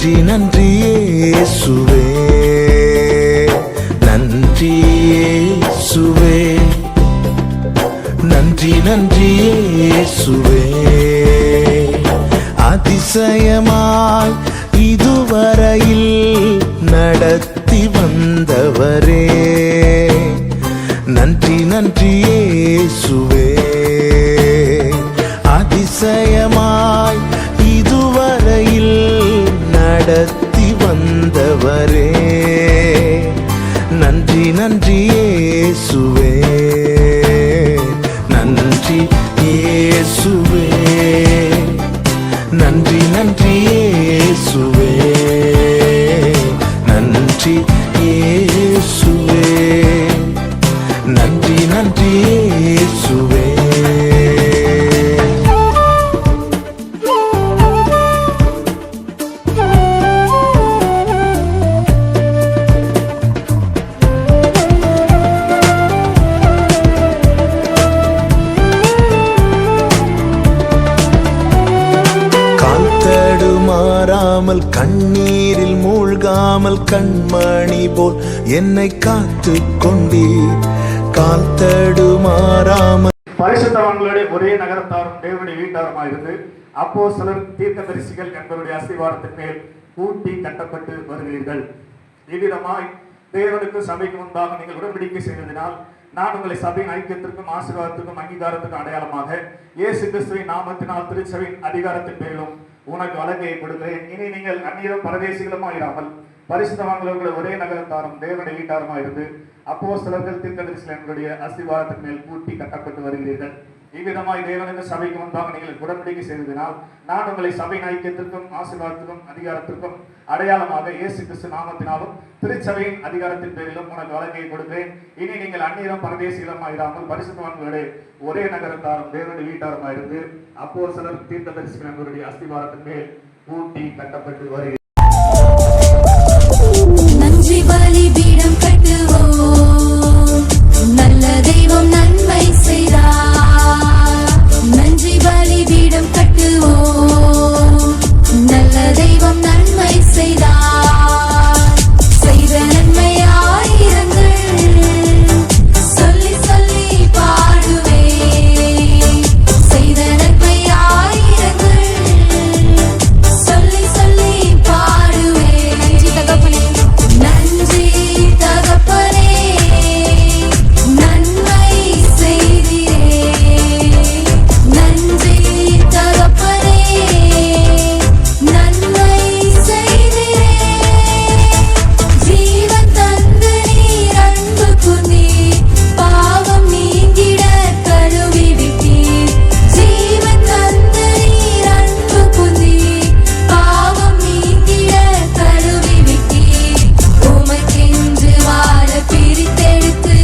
நன்றி நன்றி இயேசுவே, நன்றி இயேசுவே, நன்றி நன்றி இயேசுவே. அதிசயமாய் இதுவரையில் நடத்தி வந்தவரே, நன்றி நன்றி இயேசுவே. அதிசயமாய் இதுவரையில் நடத்தி வந்தவரே, நன்றி நன்றி இயேசுவே, நன்றி இயேசுவே, நன்றி நன்றி இயேசுவே, நன்றி இயேசுவே, நன்றி நன்றி இயேசுவே. கண்ணீரில் மூழ்காமல் கண்மணி போல் என்னை காத்து கொண்டீர், கால் தடுமாறாமல். பரிசுத்தவான்களுடைய ஒரே நகரத்தாரும் தேவனுடைய வீட்டாருமாயிருந்து அப்போஸ்தலர் தீர்க்கதரிசிகள் என்பவருடைய அஸ்திவாரத்தின் மேல் கூட்டி கட்டப்பட்டு வருகிறீர்கள். இவ்விதமாய் தேவனுக்கு சபைக்கு முன்பாக நீங்கள் உடன்படிக்கை செய்ததினால் நான் உங்களை சபையின் ஐக்கியத்திற்கும் ஆசீர்வாதத்திற்கும் அங்கீகாரத்துக்கும் அடையாளமாக இயேசு கிறிஸ்துவின் நாமத்தினால் திருச்சபையின் அதிகாரத்தின் பேரிலும் உனக்கு வழங்கை கொடுக்கிறேன். இனி நீங்கள் அந்நியரும் பரதேசிகளுமாயிராமல் பரிசுத்தவான்களுடைய ஒரே நகரத்தாரும் தேவனுடைய வீட்டாருமாயிருந்து அப்போஸ்தலர்கள் தீர்க்கதரிசிகள் என்பவருடைய அஸ்திவாரத்தின் மேல் கூட்டி கட்டப்பட்டு வருகிறீர்கள். இவ்விதமாய் தேவனுக்கு சபைக்கு முன்பாக நீங்கள் உடன்படிக்கை செய்ததினால் நான் உங்களை சபையின் ஐக்கியத்திற்கும் ஆசீர்வாதத்திற்கும் அதிகாரத்திற்கும் அடையாளமாக இயேசு கிறிஸ்து நாமத்தினாலும் திருச்சபையின் அதிகாரத்தின் பேரிலும் உனக்கு வழங்கை கொடுக்கிறேன். இனி நீங்கள் அந்நியரும் பரதேசிகளுமாயிராமல் பரிசுத்தவான்களுடைய ஒரே நகரத்தாரும் தேவனுடைய வீட்டாருமாயிருந்து அப்போஸ்தலர் தீர்க்கதரிசிகள் என்பவருடைய அஸ்திவாரத்தின் மேல் கூட்டி கட்டப்பட்டு வருகிறீர்கள். நல்ல தெய்வம் நன்மை செய்தார், நன்றி பலி பீடம் கட்டுவோம். நல்ல தெய்வம் நன்மை செய்தார், செய்த நன்மை ஆயிரங்கள் சொல்லி சொல்லி பாடுவே. செய்த நன்மை ஆயிரங்கள் சொல்லி சொல்லி பாடுவே. நன்றி தகப்பனே, நன்மை செய்தீரே. நன்றி தகப்பனே, நன்மை செய்தீரே. ஜீவன் தந்து நீர் அன்பு புந்தீர், பாவம் நீங்கிட கழுவி விட்டீர். ஜீவன் தந்து நீர் அன்பு புந்தீர், பாவம் நீங்கிட கழுவி விட்டீர். உமக்கென்று வாழ பிரித்தெடுத்து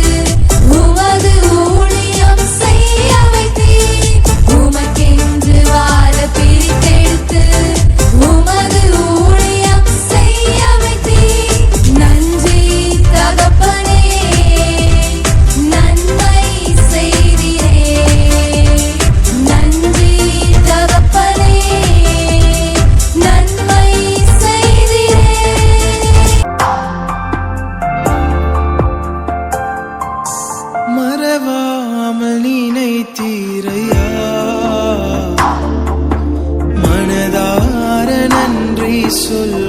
உமது ஊழியம் செய்ய வைத்தீர். உமக்கென்று வாழ பிரித்தெடுத்து உமது ஊழியம் செய்ய வைத்தீர். நன்றி தகப்பனே, நன்மை செய்தீரே. நன்றி தகப்பனே, நன்மை செய்தீரே. மறவாமல் நினைத்தீரையா, மனதார நன்றி சொல்